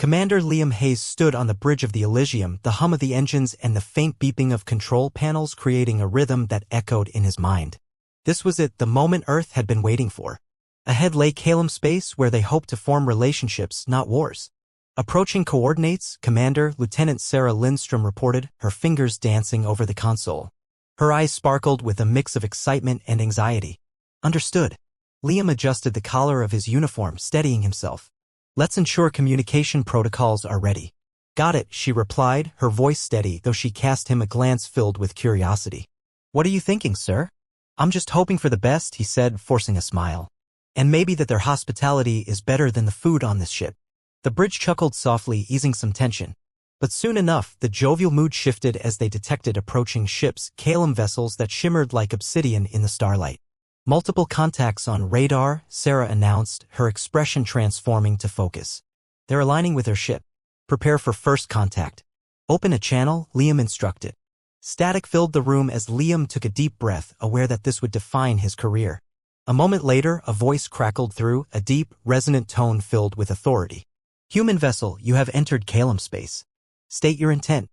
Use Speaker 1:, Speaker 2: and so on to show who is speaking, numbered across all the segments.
Speaker 1: Commander Liam Hayes stood on the bridge of the Elysium, the hum of the engines and the faint beeping of control panels creating a rhythm that echoed in his mind. This was it, the moment Earth had been waiting for. Ahead lay Calum space, where they hoped to form relationships, not wars. Approaching coordinates, Commander Lieutenant Sarah Lindstrom reported, her fingers dancing over the console. Her eyes sparkled with a mix of excitement and anxiety. Understood. Liam adjusted the collar of his uniform, steadying himself. Let's ensure communication protocols are ready. Got it, she replied, her voice steady, though she cast him a glance filled with curiosity. What are you thinking, sir? I'm just hoping for the best, he said, forcing a smile. And maybe that their hospitality is better than the food on this ship. The bridge chuckled softly, easing some tension. But soon enough, the jovial mood shifted as they detected approaching ships, Calum vessels that shimmered like obsidian in the starlight. Multiple contacts on radar, Sarah announced, her expression transforming to focus. They're aligning with their ship. Prepare for first contact. Open a channel, Liam instructed. Static filled the room as Liam took a deep breath, aware that this would define his career. A moment later, a voice crackled through, a deep, resonant tone filled with authority. Human vessel, you have entered Calum space. State your intent.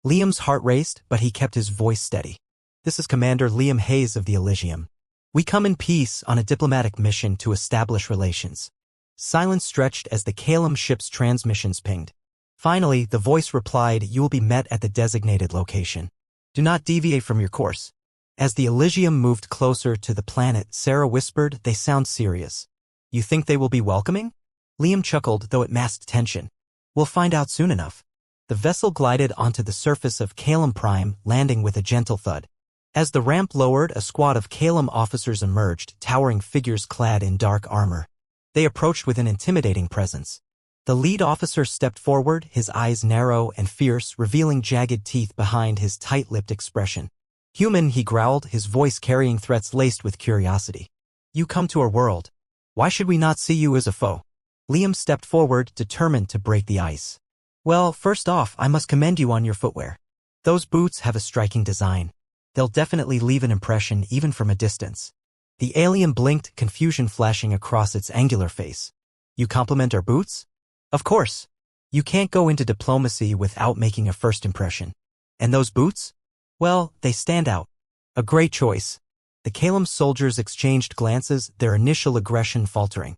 Speaker 1: Liam's heart raced, but he kept his voice steady. This is Commander Liam Hayes of the Elysium. We come in peace on a diplomatic mission to establish relations. Silence stretched as the Calum ship's transmissions pinged. Finally, the voice replied, you will be met at the designated location. Do not deviate from your course. As the Elysium moved closer to the planet, Sarah whispered, they sound serious. You think they will be welcoming? Liam chuckled, though it masked tension. We'll find out soon enough. The vessel glided onto the surface of Calum Prime, landing with a gentle thud. As the ramp lowered, a squad of Calum officers emerged, towering figures clad in dark armor. They approached with an intimidating presence. The lead officer stepped forward, his eyes narrow and fierce, revealing jagged teeth behind his tight-lipped expression. Human, he growled, his voice carrying threats laced with curiosity. You come to our world. Why should we not see you as a foe? Liam stepped forward, determined to break the ice. Well, first off, I must commend you on your footwear. Those boots have a striking design. They'll definitely leave an impression even from a distance. The alien blinked, confusion flashing across its angular face. You compliment our boots? Of course. You can't go into diplomacy without making a first impression. And those boots? Well, they stand out. A great choice. The Calum soldiers exchanged glances, their initial aggression faltering.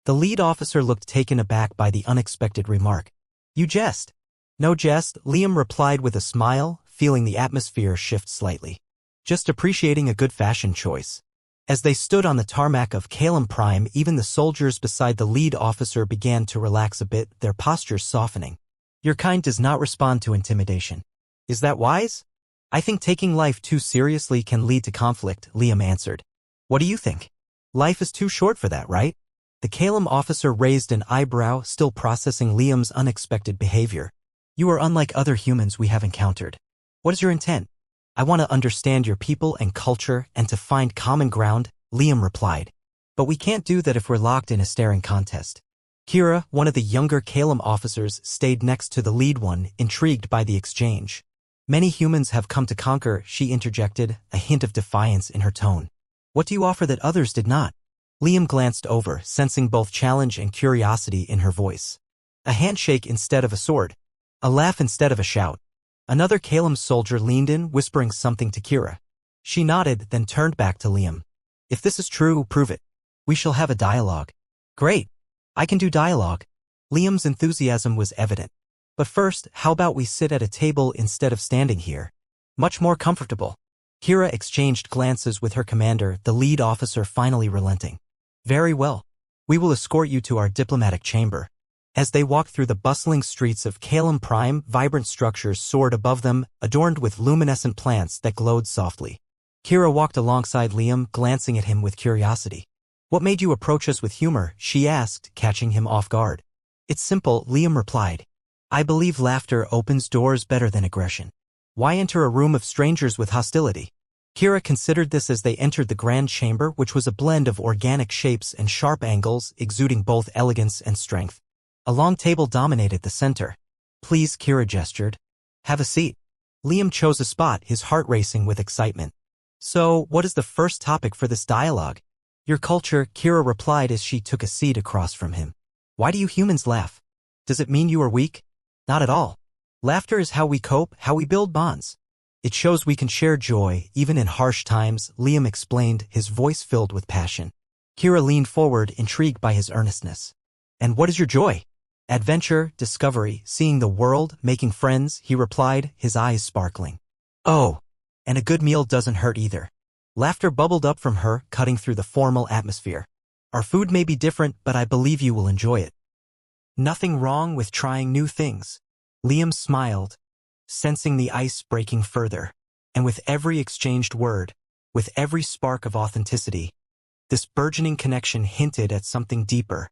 Speaker 1: The lead officer looked taken aback by the unexpected remark. You jest. No jest, Liam replied with a smile, feeling the atmosphere shift slightly. Just appreciating a good fashion choice. As they stood on the tarmac of Calum Prime, even the soldiers beside the lead officer began to relax a bit, their postures softening. Your kind does not respond to intimidation. Is that wise? I think taking life too seriously can lead to conflict, Liam answered. What do you think? Life is too short for that, right? The Calum officer raised an eyebrow, still processing Liam's unexpected behavior. You are unlike other humans we have encountered. What is your intent? I want to understand your people and culture and to find common ground, Liam replied. But we can't do that if we're locked in a staring contest. Kira, one of the younger Calum officers, stayed next to the lead one, intrigued by the exchange. Many humans have come to conquer, she interjected, a hint of defiance in her tone. What do you offer that others did not? Liam glanced over, sensing both challenge and curiosity in her voice. A handshake instead of a sword. A laugh instead of a shout. Another Calum soldier leaned in, whispering something to Kira. She nodded, then turned back to Liam. If this is true, prove it. We shall have a dialogue. Great. I can do dialogue. Liam's enthusiasm was evident. But first, how about we sit at a table instead of standing here? Much more comfortable. Kira exchanged glances with her commander, the lead officer finally relenting. Very well. We will escort you to our diplomatic chamber. As they walked through the bustling streets of Calum Prime, vibrant structures soared above them, adorned with luminescent plants that glowed softly. Kira walked alongside Liam, glancing at him with curiosity. What made you approach us with humor? She asked, catching him off guard. It's simple, Liam replied. I believe laughter opens doors better than aggression. Why enter a room of strangers with hostility? Kira considered this as they entered the grand chamber, which was a blend of organic shapes and sharp angles, exuding both elegance and strength. A long table dominated the center. Please, Kira gestured. Have a seat. Liam chose a spot, his heart racing with excitement. So, what is the first topic for this dialogue? Your culture, Kira replied as she took a seat across from him. Why do you humans laugh? Does it mean you are weak? Not at all. Laughter is how we cope, how we build bonds. It shows we can share joy, even in harsh times, Liam explained, his voice filled with passion. Kira leaned forward, intrigued by his earnestness. And what is your joy? Adventure, discovery, seeing the world, making friends, he replied, his eyes sparkling. Oh, and a good meal doesn't hurt either. Laughter bubbled up from her, cutting through the formal atmosphere. Our food may be different, but I believe you will enjoy it. Nothing wrong with trying new things. Liam smiled, sensing the ice breaking further. And with every exchanged word, with every spark of authenticity, this burgeoning connection hinted at something deeper.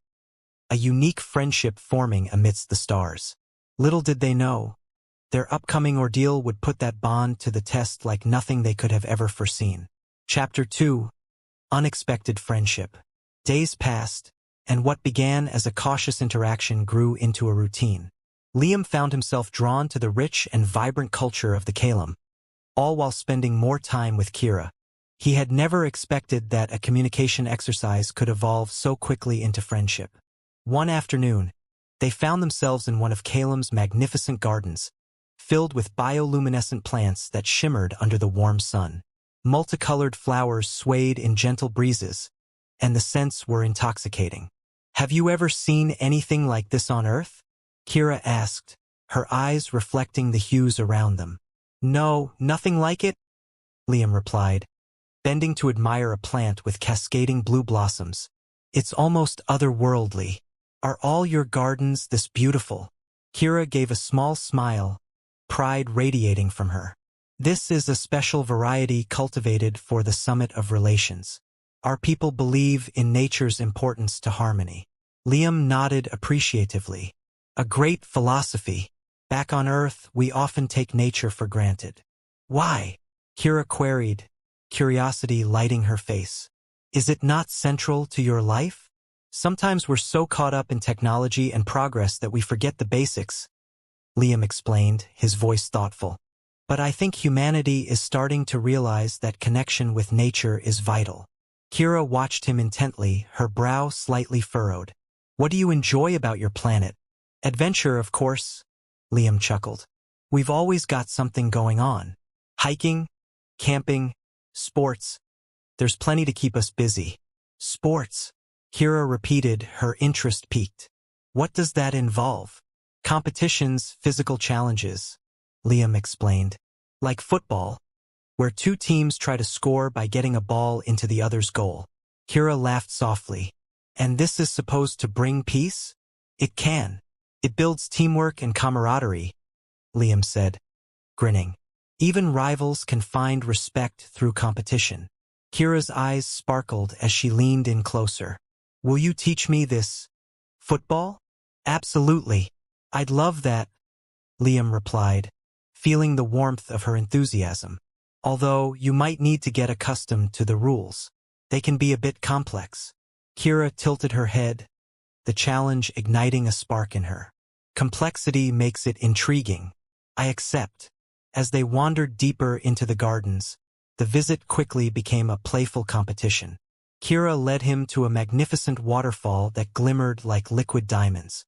Speaker 1: A unique friendship forming amidst the stars. Little did they know, their upcoming ordeal would put that bond to the test like nothing they could have ever foreseen. Chapter 2. Unexpected Friendship. Days passed, and what began as a cautious interaction grew into a routine. Liam found himself drawn to the rich and vibrant culture of the Kalem, all while spending more time with Kira. He had never expected that a communication exercise could evolve so quickly into friendship. One afternoon, they found themselves in one of Kalem's magnificent gardens, filled with bioluminescent plants that shimmered under the warm sun. Multicolored flowers swayed in gentle breezes, and the scents were intoxicating. Have you ever seen anything like this on Earth? Kira asked, her eyes reflecting the hues around them. No, nothing like it, Liam replied, bending to admire a plant with cascading blue blossoms. It's almost otherworldly. Are all your gardens this beautiful? Kira gave a small smile, pride radiating from her. This is a special variety cultivated for the summit of relations. Our people believe in nature's importance to harmony. Liam nodded appreciatively. A great philosophy. Back on Earth, we often take nature for granted. Why? Kira queried, curiosity lighting her face. Is it not central to your life? Sometimes we're so caught up in technology and progress that we forget the basics, Liam explained, his voice thoughtful. But I think humanity is starting to realize that connection with nature is vital. Kira watched him intently, her brow slightly furrowed. What do you enjoy about your planet? Adventure, of course, Liam chuckled. We've always got something going on. Hiking, camping, sports. There's plenty to keep us busy. Sports, Kira repeated, her interest piqued. What does that involve? Competitions, physical challenges, Liam explained. Like football, where two teams try to score by getting a ball into the other's goal. Kira laughed softly. And this is supposed to bring peace? It can. It builds teamwork and camaraderie, Liam said, grinning. Even rivals can find respect through competition. Kira's eyes sparkled as she leaned in closer. Will you teach me this? Football? Absolutely. I'd love that, Liam replied, feeling the warmth of her enthusiasm. Although you might need to get accustomed to the rules. They can be a bit complex. Kira tilted her head, the challenge igniting a spark in her. Complexity makes it intriguing. I accept. As they wandered deeper into the gardens, the visit quickly became a playful competition. Kira led him to a magnificent waterfall that glimmered like liquid diamonds.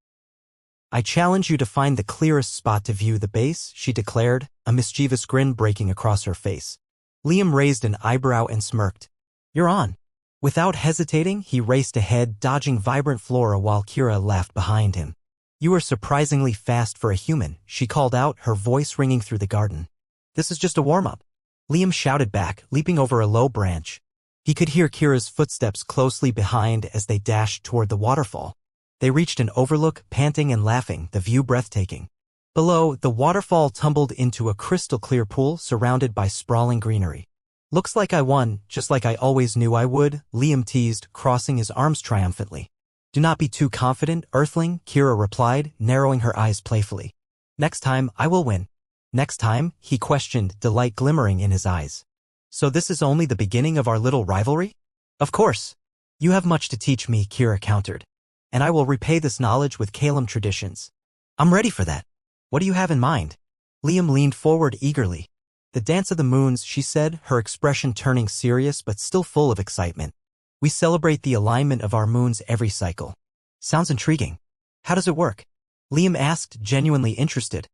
Speaker 1: I challenge you to find the clearest spot to view the base, she declared, a mischievous grin breaking across her face. Liam raised an eyebrow and smirked. You're on. Without hesitating, he raced ahead, dodging vibrant flora while Kira laughed behind him. You are surprisingly fast for a human, she called out, her voice ringing through the garden. This is just a warm-up. Liam shouted back, leaping over a low branch. He could hear Kira's footsteps closely behind as they dashed toward the waterfall. They reached an overlook, panting and laughing, the view breathtaking. Below, the waterfall tumbled into a crystal-clear pool surrounded by sprawling greenery. Looks like I won, just like I always knew I would, Liam teased, crossing his arms triumphantly. Do not be too confident, Earthling, Kira replied, narrowing her eyes playfully. Next time, I will win. Next time, he questioned, delight glimmering in his eyes. So this is only the beginning of our little rivalry? Of course. You have much to teach me, Kira countered. And I will repay this knowledge with Kalem traditions. I'm ready for that. What do you have in mind? Liam leaned forward eagerly. The dance of the moons, she said, her expression turning serious but still full of excitement. We celebrate the alignment of our moons every cycle. Sounds intriguing. How does it work? Liam asked, genuinely interested.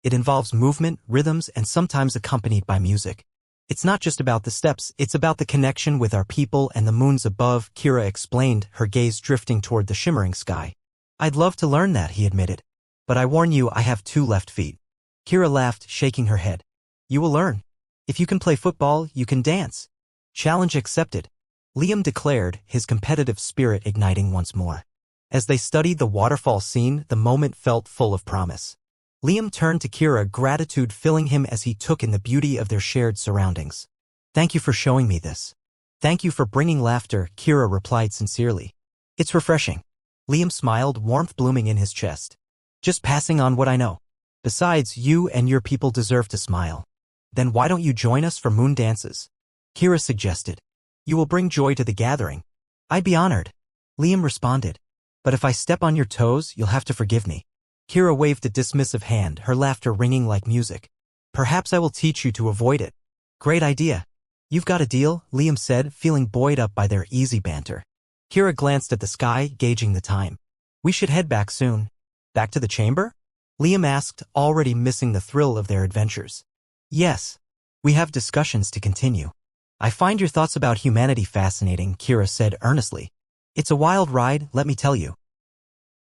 Speaker 1: It involves movement, rhythms, and sometimes accompanied by music. It's not just about the steps, it's about the connection with our people and the moons above, Kira explained, her gaze drifting toward the shimmering sky. I'd love to learn that, he admitted. But I warn you, I have 2 left feet. Kira laughed, shaking her head. You will learn. If you can play football, you can dance. Challenge accepted, Liam declared, his competitive spirit igniting once more. As they studied the waterfall scene, the moment felt full of promise. Liam turned to Kira, gratitude filling him as he took in the beauty of their shared surroundings. Thank you for showing me this. Thank you for bringing laughter, Kira replied sincerely. It's refreshing. Liam smiled, warmth blooming in his chest. Just passing on what I know. Besides, you and your people deserve to smile. Then why don't you join us for moon dances? Kira suggested. You will bring joy to the gathering. I'd be honored. Liam responded. But if I step on your toes, you'll have to forgive me. Kira waved a dismissive hand, her laughter ringing like music. Perhaps I will teach you to avoid it. Great idea. You've got a deal, Liam said, feeling buoyed up by their easy banter. Kira glanced at the sky, gauging the time. We should head back soon. Back to the chamber? Liam asked, already missing the thrill of their adventures. Yes. We have discussions to continue. I find your thoughts about humanity fascinating, Kira said earnestly. It's a wild ride, let me tell you.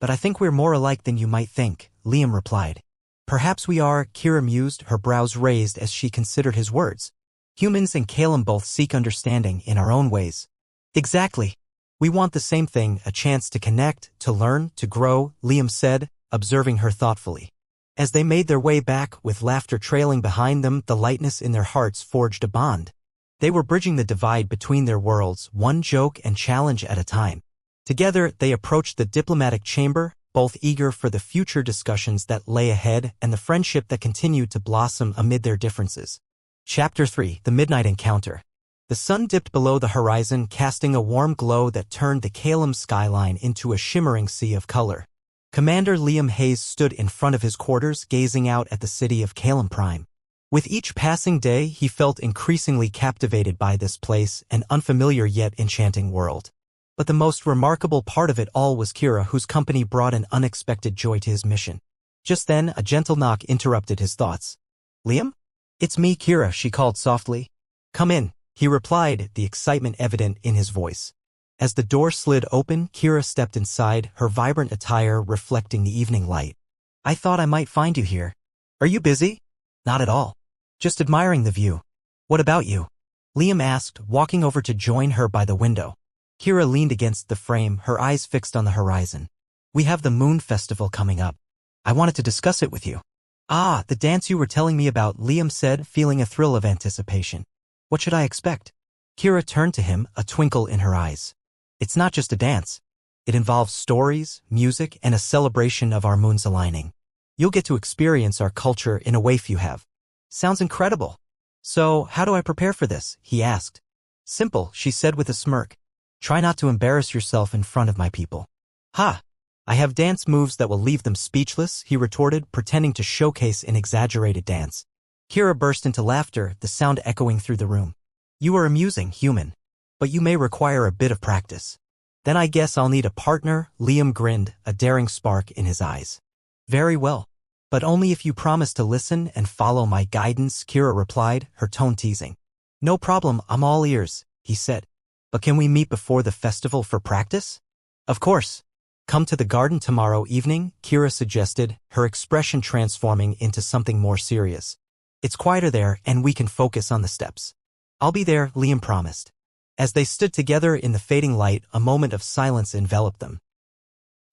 Speaker 1: But I think we're more alike than you might think, Liam replied. Perhaps we are, Kira mused, her brows raised as she considered his words. Humans and Calum both seek understanding in our own ways. Exactly. We want the same thing, a chance to connect, to learn, to grow, Liam said, observing her thoughtfully. As they made their way back, with laughter trailing behind them, the lightness in their hearts forged a bond. They were bridging the divide between their worlds, one joke and challenge at a time. Together, they approached the diplomatic chamber, both eager for the future discussions that lay ahead and the friendship that continued to blossom amid their differences. Chapter 3: The Midnight Encounter. The sun dipped below the horizon, casting a warm glow that turned the Calum skyline into a shimmering sea of color. Commander Liam Hayes stood in front of his quarters, gazing out at the city of Calum Prime. With each passing day, he felt increasingly captivated by this place, an unfamiliar yet enchanting world. But the most remarkable part of it all was Kira, whose company brought an unexpected joy to his mission. Just then, a gentle knock interrupted his thoughts. Liam? It's me, Kira, she called softly. Come in, he replied, the excitement evident in his voice. As the door slid open, Kira stepped inside, her vibrant attire reflecting the evening light. I thought I might find you here. Are you busy? Not at all. Just admiring the view. What about you? Liam asked, walking over to join her by the window. Kira leaned against the frame, her eyes fixed on the horizon. We have the Moon Festival coming up. I wanted to discuss it with you. Ah, the dance you were telling me about, Liam said, feeling a thrill of anticipation. What should I expect? Kira turned to him, a twinkle in her eyes. It's not just a dance. It involves stories, music, and a celebration of our moons aligning. You'll get to experience our culture in a way few have. Sounds incredible. So, how do I prepare for this? He asked. Simple, she said with a smirk. Try not to embarrass yourself in front of my people. Ha! I have dance moves that will leave them speechless, he retorted, pretending to showcase an exaggerated dance. Kira burst into laughter, the sound echoing through the room. You are amusing, human. But you may require a bit of practice. Then I guess I'll need a partner, Liam grinned, a daring spark in his eyes. Very well. But only if you promise to listen and follow my guidance, Kira replied, her tone teasing. No problem, I'm all ears, he said. But can we meet before the festival for practice? Of course. Come to the garden tomorrow evening, Kira suggested, her expression transforming into something more serious. It's quieter there and we can focus on the steps. I'll be there, Liam promised. As they stood together in the fading light, a moment of silence enveloped them.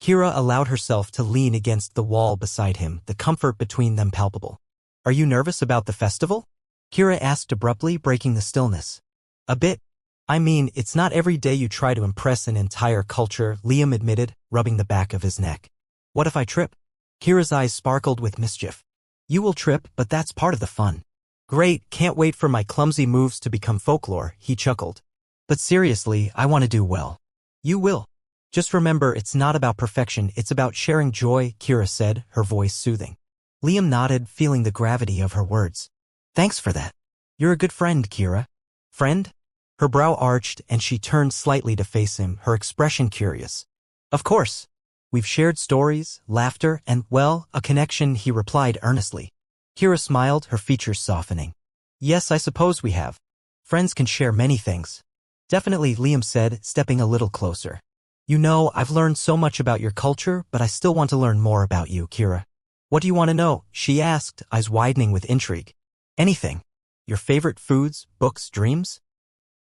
Speaker 1: Kira allowed herself to lean against the wall beside him, the comfort between them palpable. Are you nervous about the festival? Kira asked abruptly, breaking the stillness. A bit. I mean, it's not every day you try to impress an entire culture, Liam admitted, rubbing the back of his neck. What if I trip? Kira's eyes sparkled with mischief. You will trip, but that's part of the fun. Great, can't wait for my clumsy moves to become folklore, he chuckled. But seriously, I want to do well. You will. Just remember, it's not about perfection, it's about sharing joy, Kira said, her voice soothing. Liam nodded, feeling the gravity of her words. Thanks for that. You're a good friend, Kira. Friend? Her brow arched and she turned slightly to face him, her expression curious. Of course. We've shared stories, laughter, and, well, a connection, he replied earnestly. Kira smiled, her features softening. Yes, I suppose we have. Friends can share many things. Definitely, Liam said, stepping a little closer. You know, I've learned so much about your culture, but I still want to learn more about you, Kira. What do you want to know? She asked, eyes widening with intrigue. Anything. Your favorite foods, books, dreams?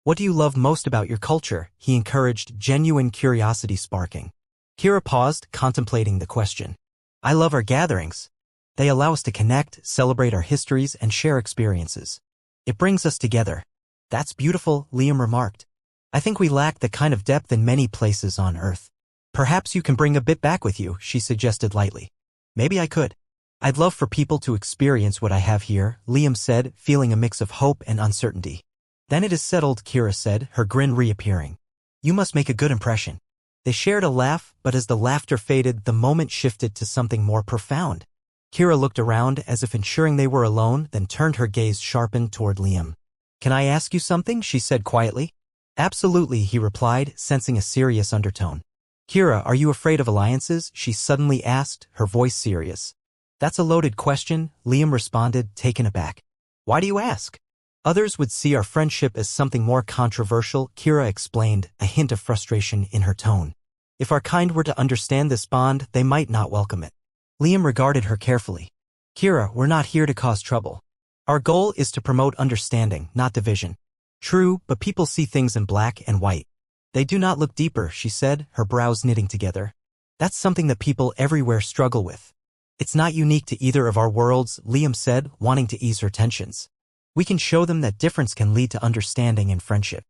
Speaker 1: What do you love most about your culture? He encouraged, genuine curiosity sparking. Kira paused, contemplating the question. I love our gatherings. They allow us to connect, celebrate our histories, and share experiences. It brings us together. That's beautiful, Liam remarked. I think we lack the kind of depth in many places on Earth. Perhaps you can bring a bit back with you, she suggested lightly. Maybe I could. I'd love for people to experience what I have here, Liam said, feeling a mix of hope and uncertainty. Then it is settled, Kira said, her grin reappearing. You must make a good impression. They shared a laugh, but as the laughter faded, the moment shifted to something more profound. Kira looked around as if ensuring they were alone, then turned her gaze sharpened toward Liam. Can I ask you something? She said quietly. Absolutely, he replied, sensing a serious undertone. Kira, are you afraid of alliances? She suddenly asked, her voice serious. That's a loaded question, Liam responded, taken aback. Why do you ask? Others would see our friendship as something more controversial, Kira explained, a hint of frustration in her tone. If our kind were to understand this bond, they might not welcome it. Liam regarded her carefully. Kira, we're not here to cause trouble. Our goal is to promote understanding, not division. True, but people see things in black and white. They do not look deeper, she said, her brows knitting together. That's something that people everywhere struggle with. It's not unique to either of our worlds, Liam said, wanting to ease her tensions. We can show them that difference can lead to understanding and friendship.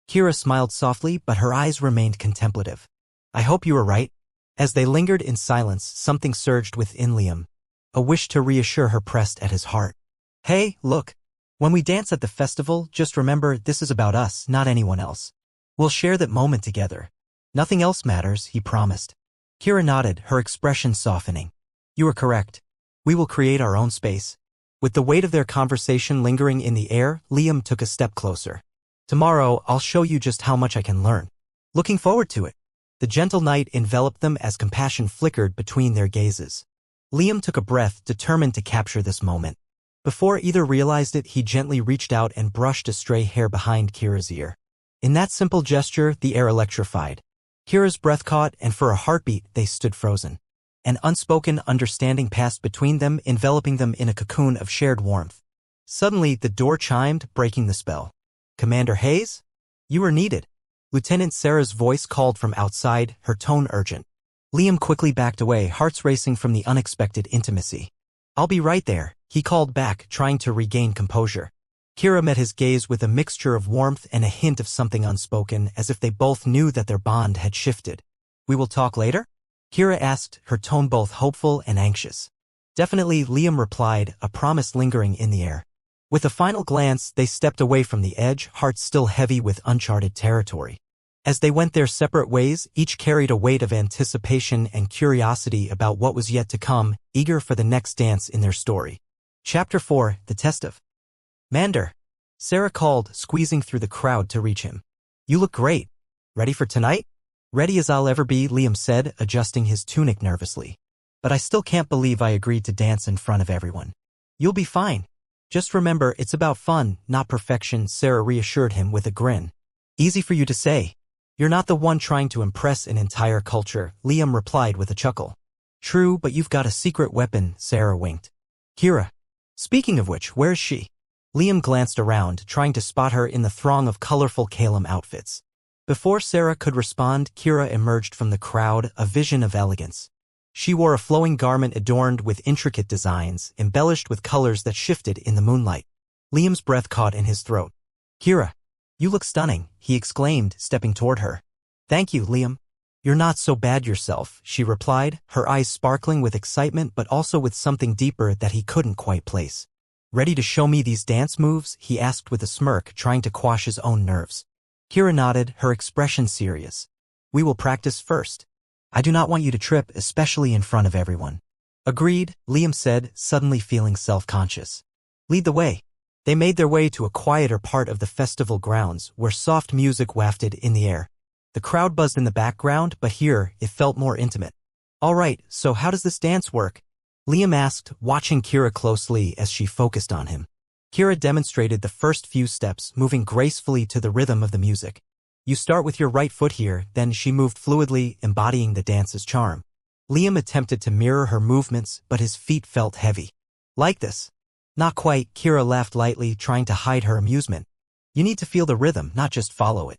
Speaker 1: Kira smiled softly, but her eyes remained contemplative. I hope you are right. As they lingered in silence, something surged within Liam. A wish to reassure her pressed at his heart. Hey, look. When we dance at the festival, just remember this is about us, not anyone else. We'll share that moment together. Nothing else matters, he promised. Kira nodded, her expression softening. You are correct. We will create our own space. With the weight of their conversation lingering in the air, Liam took a step closer. Tomorrow, I'll show you just how much I can learn. Looking forward to it. The gentle night enveloped them as compassion flickered between their gazes. Liam took a breath, determined to capture this moment. Before either realized it, he gently reached out and brushed a stray hair behind Kira's ear. In that simple gesture, the air electrified. Kira's breath caught, and for a heartbeat, they stood frozen. An unspoken understanding passed between them, enveloping them in a cocoon of shared warmth. Suddenly, the door chimed, breaking the spell. Commander Hayes? You are needed. Lieutenant Sarah's voice called from outside, her tone urgent. Liam quickly backed away, hearts racing from the unexpected intimacy. I'll be right there, he called back, trying to regain composure. Kira met his gaze with a mixture of warmth and a hint of something unspoken, as if they both knew that their bond had shifted. We will talk later? Kira asked, her tone both hopeful and anxious. Definitely, Liam replied, a promise lingering in the air. With a final glance, they stepped away from the edge, hearts still heavy with uncharted territory. As they went their separate ways, each carried a weight of anticipation and curiosity about what was yet to come, eager for the next dance in their story. Chapter 4, The Test of Mander. Sarah called, squeezing through the crowd to reach him. You look great. Ready for tonight? Ready as I'll ever be, Liam said, adjusting his tunic nervously. But I still can't believe I agreed to dance in front of everyone. You'll be fine. Just remember, it's about fun, not perfection, Sarah reassured him with a grin. Easy for you to say. You're not the one trying to impress an entire culture, Liam replied with a chuckle. True, but you've got a secret weapon, Sarah winked. Kira. Speaking of which, where is she? Liam glanced around, trying to spot her in the throng of colorful Calum outfits. Before Sarah could respond, Kira emerged from the crowd, a vision of elegance. She wore a flowing garment adorned with intricate designs, embellished with colors that shifted in the moonlight. Liam's breath caught in his throat. Kira. You look stunning, he exclaimed, stepping toward her. Thank you, Liam. You're not so bad yourself, she replied, her eyes sparkling with excitement but also with something deeper that he couldn't quite place. Ready to show me these dance moves? He asked with a smirk, trying to quash his own nerves. Kira nodded, her expression serious. We will practice first. I do not want you to trip, especially in front of everyone. Agreed, Liam said, suddenly feeling self-conscious. Lead the way. They made their way to a quieter part of the festival grounds, where soft music wafted in the air. The crowd buzzed in the background, but here, it felt more intimate. All right, so how does this dance work? Liam asked, watching Kira closely as she focused on him. Kira demonstrated the first few steps, moving gracefully to the rhythm of the music. You start with your right foot here, then she moved fluidly, embodying the dance's charm. Liam attempted to mirror her movements, but his feet felt heavy. Like this? Not quite, Kira laughed lightly, trying to hide her amusement. You need to feel the rhythm, not just follow it.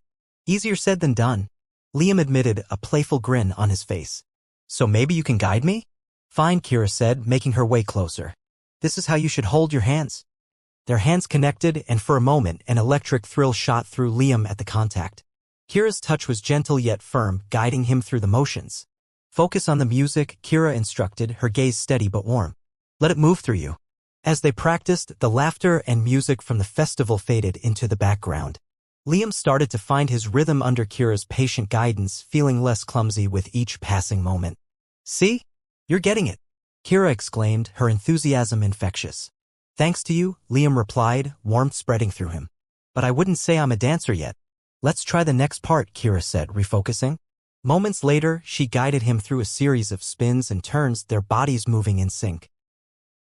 Speaker 1: Easier said than done. Liam admitted, a playful grin on his face. So maybe you can guide me? Fine, Kira said, making her way closer. This is how you should hold your hands. Their hands connected, and for a moment, an electric thrill shot through Liam at the contact. Kira's touch was gentle yet firm, guiding him through the motions. Focus on the music, Kira instructed, her gaze steady but warm. Let it move through you. As they practiced, the laughter and music from the festival faded into the background. Liam started to find his rhythm under Kira's patient guidance, feeling less clumsy with each passing moment. See? You're getting it, Kira exclaimed, her enthusiasm infectious. Thanks to you, Liam replied, warmth spreading through him. But I wouldn't say I'm a dancer yet. Let's try the next part, Kira said, refocusing. Moments later, she guided him through a series of spins and turns, their bodies moving in sync.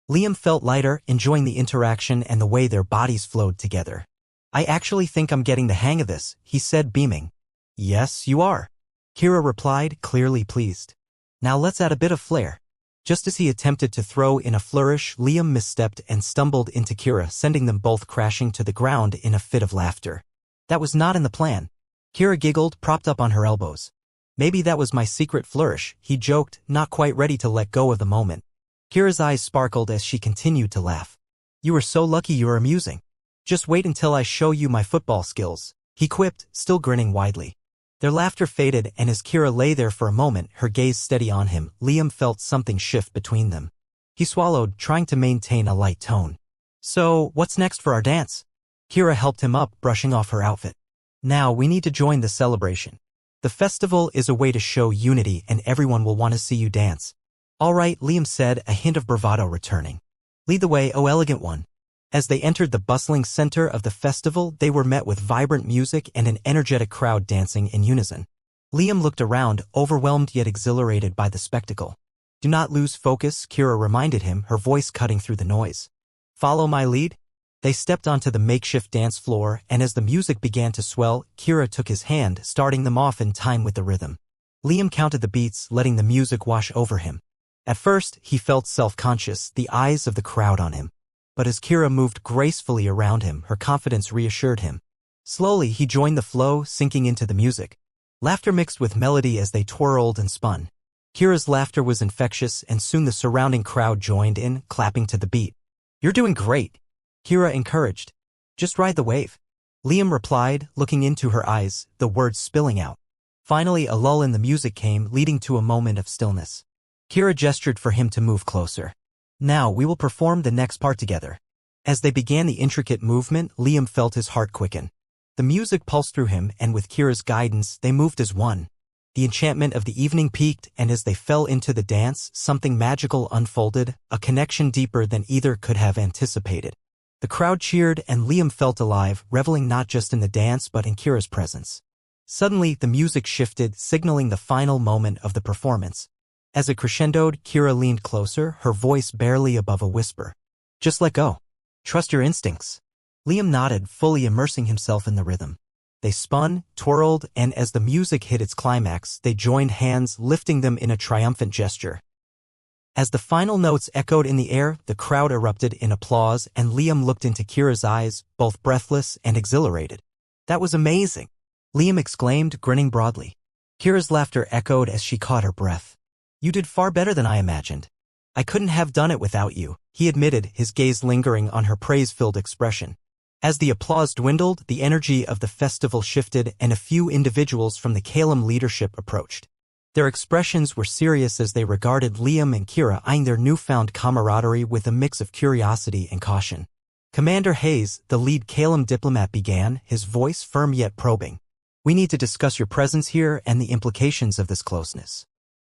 Speaker 1: Liam felt lighter, enjoying the interaction and the way their bodies flowed together. I actually think I'm getting the hang of this, he said, beaming. Yes, you are, Kira replied, clearly pleased. Now let's add a bit of flair. Just as he attempted to throw in a flourish, Liam misstepped and stumbled into Kira, sending them both crashing to the ground in a fit of laughter. That was not in the plan. Kira giggled, propped up on her elbows. Maybe that was my secret flourish, he joked, not quite ready to let go of the moment. Kira's eyes sparkled as she continued to laugh. You are so lucky you're amusing. Just wait until I show you my football skills, he quipped, still grinning widely. Their laughter faded, and as Kira lay there for a moment, her gaze steady on him, Liam felt something shift between them. He swallowed, trying to maintain a light tone. So, what's next for our dance? Kira helped him up, brushing off her outfit. Now we need to join the celebration. The festival is a way to show unity and everyone will want to see you dance. All right, Liam said, a hint of bravado returning. Lead the way, oh elegant one. As they entered the bustling center of the festival, they were met with vibrant music and an energetic crowd dancing in unison. Liam looked around, overwhelmed yet exhilarated by the spectacle. Do not lose focus, Kira reminded him, her voice cutting through the noise. Follow my lead? They stepped onto the makeshift dance floor, and as the music began to swell, Kira took his hand, starting them off in time with the rhythm. Liam counted the beats, letting the music wash over him. At first, he felt self-conscious, the eyes of the crowd on him. But as Kira moved gracefully around him, her confidence reassured him. Slowly, he joined the flow, sinking into the music. Laughter mixed with melody as they twirled and spun. Kira's laughter was infectious, and soon the surrounding crowd joined in, clapping to the beat. You're doing great, Kira encouraged. Just ride the wave, Liam replied, looking into her eyes, the words spilling out. Finally, a lull in the music came, leading to a moment of stillness. Kira gestured for him to move closer. Now we will perform the next part together. As they began the intricate movement, Liam felt his heart quicken. The music pulsed through him, and with Kira's guidance, they moved as one. The enchantment of the evening peaked, and as they fell into the dance, something magical unfolded, a connection deeper than either could have anticipated. The crowd cheered, and Liam felt alive, reveling not just in the dance but in Kira's presence. Suddenly, the music shifted, signaling the final moment of the performance. As it crescendoed, Kira leaned closer, her voice barely above a whisper. Just let go. Trust your instincts. Liam nodded, fully immersing himself in the rhythm. They spun, twirled, and as the music hit its climax, they joined hands, lifting them in a triumphant gesture. As the final notes echoed in the air, the crowd erupted in applause, and Liam looked into Kira's eyes, both breathless and exhilarated. That was amazing, Liam exclaimed, grinning broadly. Kira's laughter echoed as she caught her breath. You did far better than I imagined. I couldn't have done it without you, he admitted, his gaze lingering on her praise-filled expression. As the applause dwindled, the energy of the festival shifted, and a few individuals from the Calum leadership approached. Their expressions were serious as they regarded Liam and Kira, eyeing their newfound camaraderie with a mix of curiosity and caution. Commander Hayes, the lead Calum diplomat, began, his voice firm yet probing. We need to discuss your presence here and the implications of this closeness.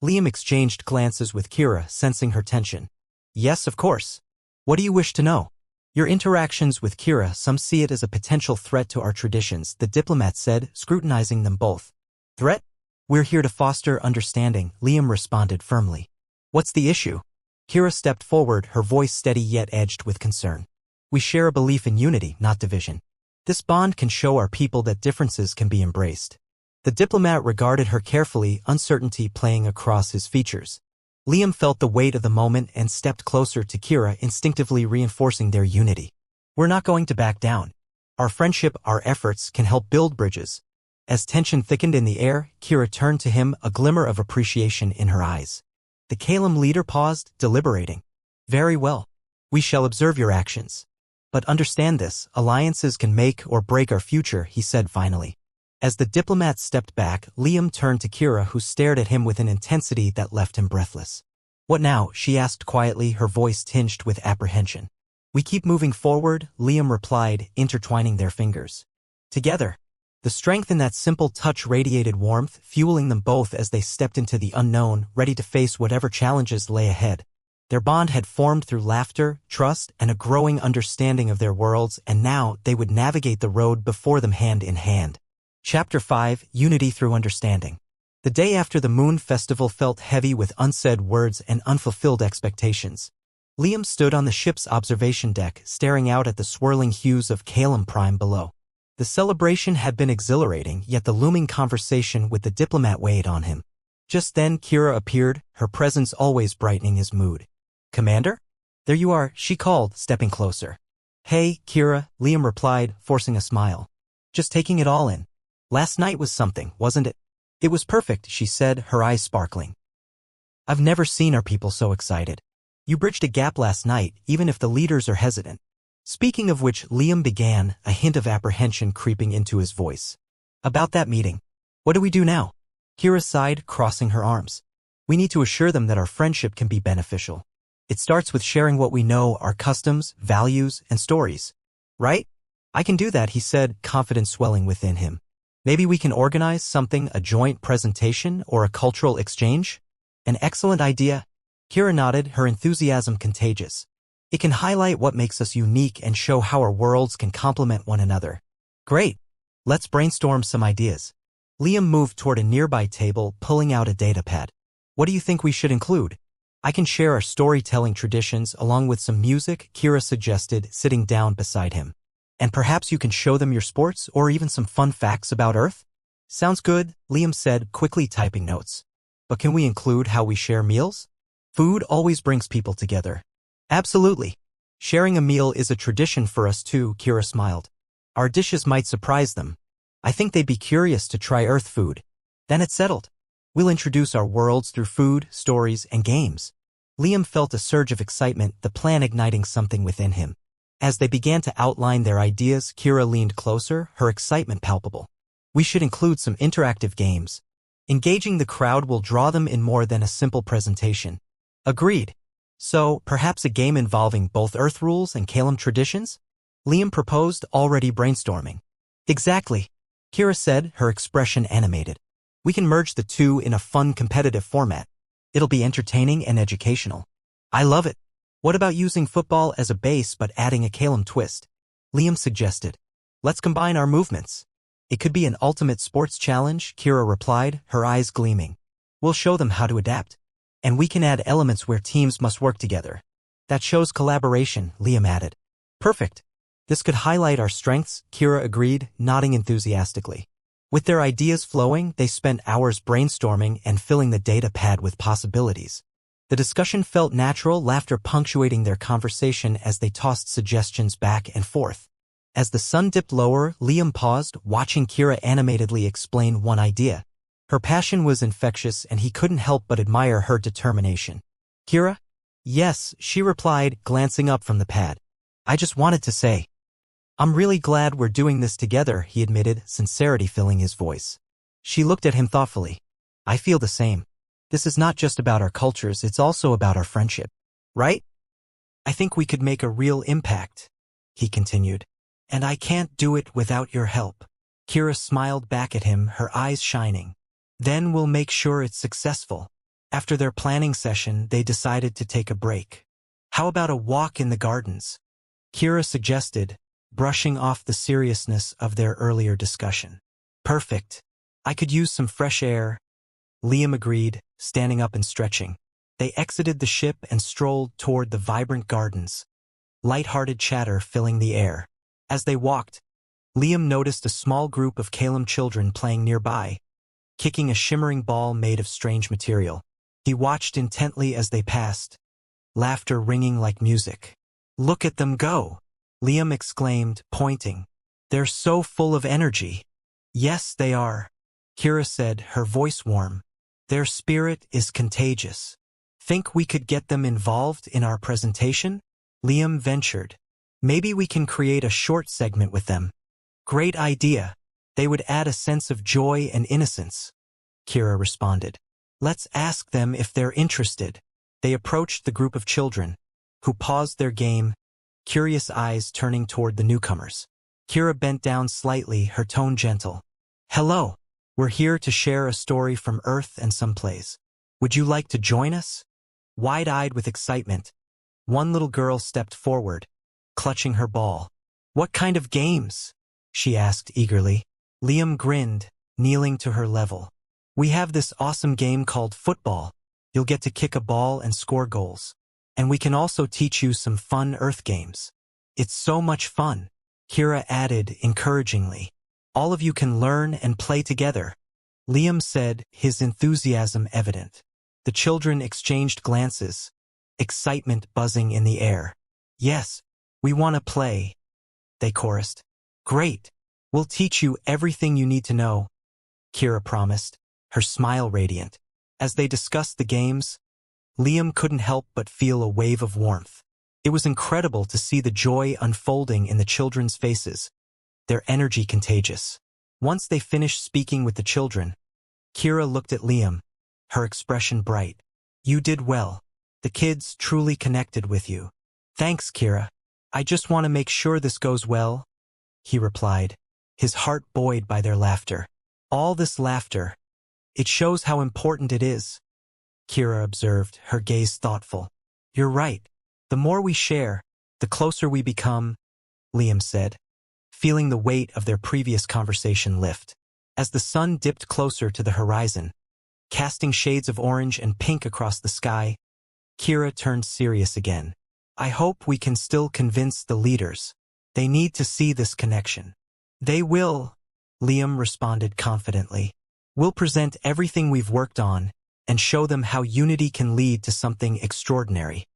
Speaker 1: Liam exchanged glances with Kira, sensing her tension. Yes, of course. What do you wish to know? Your interactions with Kira, some see it as a potential threat to our traditions, the diplomat said, scrutinizing them both. Threat? We're here to foster understanding, Liam responded firmly. What's the issue? Kira stepped forward, her voice steady yet edged with concern. We share a belief in unity, not division. This bond can show our people that differences can be embraced. The diplomat regarded her carefully, uncertainty playing across his features. Liam felt the weight of the moment and stepped closer to Kira, instinctively reinforcing their unity. We're not going to back down. Our friendship, our efforts can help build bridges. As tension thickened in the air, Kira turned to him, a glimmer of appreciation in her eyes. The Kalem leader paused, deliberating. Very well. We shall observe your actions. But understand this, alliances can make or break our future, he said finally. As the diplomat stepped back, Liam turned to Kira, who stared at him with an intensity that left him breathless. What now? She asked quietly, her voice tinged with apprehension. We keep moving forward, Liam replied, intertwining their fingers. Together. The strength in that simple touch radiated warmth, fueling them both as they stepped into the unknown, ready to face whatever challenges lay ahead. Their bond had formed through laughter, trust, and a growing understanding of their worlds, and now they would navigate the road before them hand in hand. Chapter 5, Unity Through Understanding. The day after the Moon Festival felt heavy with unsaid words and unfulfilled expectations. Liam stood on the ship's observation deck, staring out at the swirling hues of Kalem Prime below. The celebration had been exhilarating, yet the looming conversation with the diplomat weighed on him. Just then Kira appeared, her presence always brightening his mood. Commander? There you are, she called, stepping closer. Hey, Kira, Liam replied, forcing a smile. Just taking it all in. Last night was something, wasn't it? It was perfect, she said, her eyes sparkling. I've never seen our people so excited. You bridged a gap last night, even if the leaders are hesitant. Speaking of which, Liam began, a hint of apprehension creeping into his voice. About that meeting. What do we do now? Kira sighed, crossing her arms. We need to assure them that our friendship can be beneficial. It starts with sharing what we know, our customs, values, and stories. Right? I can do that, he said, confidence swelling within him. Maybe we can organize something, a joint presentation or a cultural exchange? An excellent idea. Kira nodded, her enthusiasm contagious. It can highlight what makes us unique and show how our worlds can complement one another. Great. Let's brainstorm some ideas. Liam moved toward a nearby table, pulling out a datapad. What do you think we should include? I can share our storytelling traditions along with some music, Kira suggested, sitting down beside him. And perhaps you can show them your sports or even some fun facts about Earth? Sounds good, Liam said, quickly typing notes. But can we include how we share meals? Food always brings people together. Absolutely. Sharing a meal is a tradition for us too, Kira smiled. Our dishes might surprise them. I think they'd be curious to try Earth food. Then it's settled. We'll introduce our worlds through food, stories, and games. Liam felt a surge of excitement, the plan igniting something within him. As they began to outline their ideas, Kira leaned closer, her excitement palpable. We should include some interactive games. Engaging the crowd will draw them in more than a simple presentation. Agreed. So, perhaps a game involving both Earth rules and Kalem traditions? Liam proposed, already brainstorming. Exactly. Kira said, her expression animated. We can merge the two in a fun competitive format. It'll be entertaining and educational. I love it. What about using football as a base but adding a Kalem twist? Liam suggested. Let's combine our movements. It could be an ultimate sports challenge, Kira replied, her eyes gleaming. We'll show them how to adapt. And we can add elements where teams must work together. That shows collaboration, Liam added. Perfect. This could highlight our strengths, Kira agreed, nodding enthusiastically. With their ideas flowing, they spent hours brainstorming and filling the data pad with possibilities. The discussion felt natural, laughter punctuating their conversation as they tossed suggestions back and forth. As the sun dipped lower, Liam paused, watching Kira animatedly explain one idea. Her passion was infectious and he couldn't help but admire her determination. Kira? Yes, she replied, glancing up from the pad. I just wanted to say. I'm really glad we're doing this together, he admitted, sincerity filling his voice. She looked at him thoughtfully. I feel the same. This is not just about our cultures, it's also about our friendship. Right? I think we could make a real impact, he continued. And I can't do it without your help. Kira smiled back at him, her eyes shining. Then we'll make sure it's successful. After their planning session, they decided to take a break. How about a walk in the gardens? Kira suggested, brushing off the seriousness of their earlier discussion. Perfect. I could use some fresh air. Liam agreed, standing up and stretching. They exited the ship and strolled toward the vibrant gardens, light-hearted chatter filling the air. As they walked, Liam noticed a small group of Calum children playing nearby, kicking a shimmering ball made of strange material. He watched intently as they passed, laughter ringing like music. "Look at them go!" Liam exclaimed, pointing. "They're so full of energy." "Yes, they are," Kira said, her voice warm. "Their spirit is contagious. Think we could get them involved in our presentation?" Liam ventured. "Maybe we can create a short segment with them." "Great idea. They would add a sense of joy and innocence," Kira responded. "Let's ask them if they're interested." They approached the group of children, who paused their game, curious eyes turning toward the newcomers. Kira bent down slightly, her tone gentle. "Hello. We're here to share a story from Earth and some plays. Would you like to join us?" Wide-eyed with excitement, one little girl stepped forward, clutching her ball. "What kind of games?" she asked eagerly. Liam grinned, kneeling to her level. "We have this awesome game called football. You'll get to kick a ball and score goals. And we can also teach you some fun Earth games." "It's so much fun," Kira added encouragingly. "All of you can learn and play together," Liam said, his enthusiasm evident. The children exchanged glances, excitement buzzing in the air. "Yes, we want to play," they chorused. "Great. We'll teach you everything you need to know," Kira promised, her smile radiant. As they discussed the games, Liam couldn't help but feel a wave of warmth. It was incredible to see the joy unfolding in the children's faces, their energy contagious. Once they finished speaking with the children, Kira looked at Liam, her expression bright. "You did well. The kids truly connected with you." "Thanks, Kira. I just want to make sure this goes well," he replied, his heart buoyed by their laughter. "All this laughter. It shows how important it is," Kira observed, her gaze thoughtful. "You're right. The more we share, the closer we become," Liam said, feeling the weight of their previous conversation lift. As the sun dipped closer to the horizon, casting shades of orange and pink across the sky, Kira turned serious again. "I hope we can still convince the leaders. They need to see this connection." "They will," Liam responded confidently. "We'll present everything we've worked on and show them how unity can lead to something extraordinary."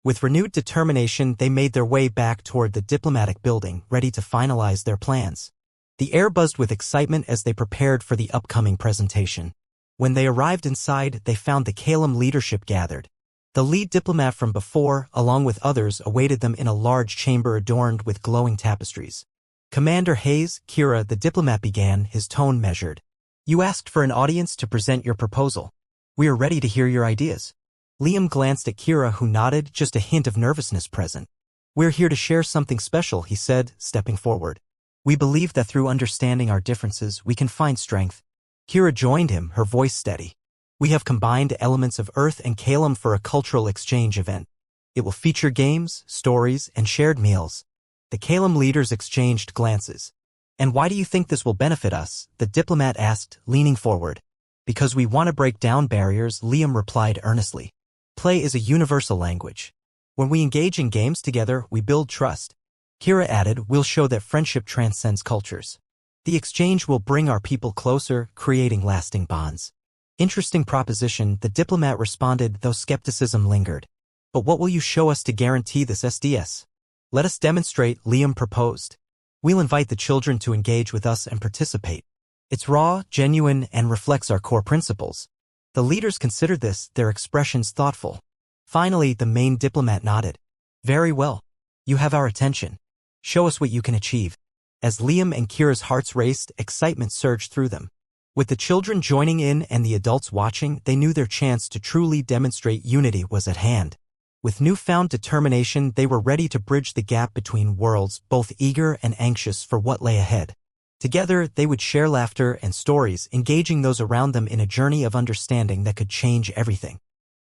Speaker 1: With renewed determination, they made their way back toward the diplomatic building, ready to finalize their plans. The air buzzed with excitement as they prepared for the upcoming presentation. When they arrived inside, they found the Calum leadership gathered. The lead diplomat from before, along with others, awaited them in a large chamber adorned with glowing tapestries. "Commander Hayes," Kira, the diplomat, began, his tone measured. "You asked for an audience to present your proposal. We are ready to hear your ideas." Liam glanced at Kira, who nodded, just a hint of nervousness present. "We're here to share something special," he said, stepping forward. "We believe that through understanding our differences, we can find strength." Kira joined him, her voice steady. "We have combined elements of Earth and Calum for a cultural exchange event. It will feature games, stories, and shared meals." The Calum leaders exchanged glances. "And why do you think this will benefit us?" the diplomat asked, leaning forward. "Because we want to break down barriers," Liam replied earnestly. "Play is a universal language. When we engage in games together, we build trust." Kira added, "We'll show that friendship transcends cultures. The exchange will bring our people closer, creating lasting bonds." "Interesting proposition," the diplomat responded, though skepticism lingered. "But what will you show us to guarantee this SDS?" "Let us demonstrate," Liam proposed. "We'll invite the children to engage with us and participate. It's raw, genuine, and reflects our core principles." The leaders considered this, their expressions thoughtful. Finally, the main diplomat nodded. "Very well. You have our attention. Show us what you can achieve." As Liam and Kira's hearts raced, excitement surged through them. With the children joining in and the adults watching, they knew their chance to truly demonstrate unity was at hand. With newfound determination, they were ready to bridge the gap between worlds, both eager and anxious for what lay ahead. Together, they would share laughter and stories, engaging those around them in a journey of understanding that could change everything.